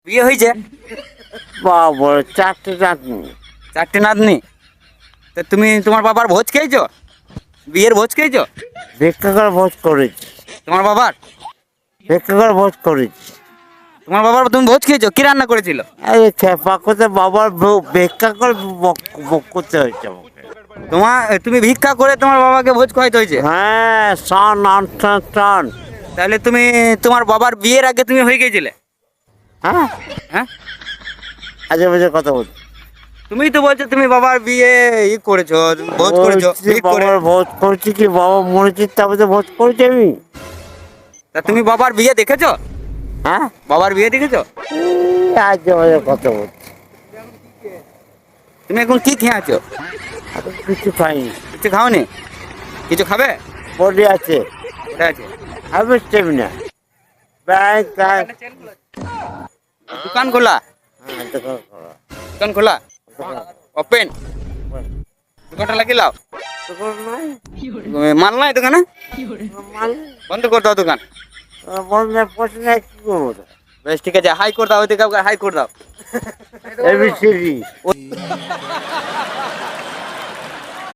বিয়ে হয়েছে? বাবা, 4টে নাতনি। 4টে নাতনি? তা তুমি তোমার বাবার ভোজ খেয়েছো? বিয়ের ভোজ খেয়েছো? ভিক্ষা করে ভোজ করেছি। তোমার বাবার? ভিক্ষা করে ভোজ করেছি। তোমার বাবার তুমি ভোজ খেয়েছো? কি রান্না করেছিল? এই খেপা করতে বাবার ভিক্ষা করে ভোগ করতে হয়েছে আমাকে। তুমি ভিক্ষা করে তোমার বাবাকে ভোজ খাওয়াইতে হয়েছে? হ্যাঁ, সান আনসান টান। তাহলে তুমি তোমার বাবার বিয়ের আগে তুমি হয়ে গিয়েছিলে? হ্যাঁ, হ্যাঁ, আজে বাজে কথা বলছি। তুমিই তো বলছো তুমি বাবার বিয়ে করেছো, ভোজ করেছো, বলছি ভিক করে। বাবার ভোজ করেছি কি বাবা মরেছি তারপরে ভোজ করেছি আমি। তা তুমি বাবার বিয়ে দেখেছো? হ্যাঁ, বাবার বিয়ে দেখেছো? আজে বাজে কথা বলছি। তুমি এখন কি খেয়ে আছো? আমি কিছু খাইনি। কিছু খাওনি? কিছু খাবে? বডি আছে, কোথায় আছে? আমি স্টেমিনা ব্যাংক। দোকান খোলা? হ্যাঁ, দোকান করা। দোকান খোলা? দোকান ওপেন? দোকানটা লাগিয়ে লাও। দোকান নাই, মাল নাই দোকানে? মাল বন্ধ করে দাও দোকান। বন্ধ পয়সা নেই, কি করবো? বেশ ঠিক আছে, হাই করে দাও, ওইদিকে হাই করে দাও। এবিসিডি।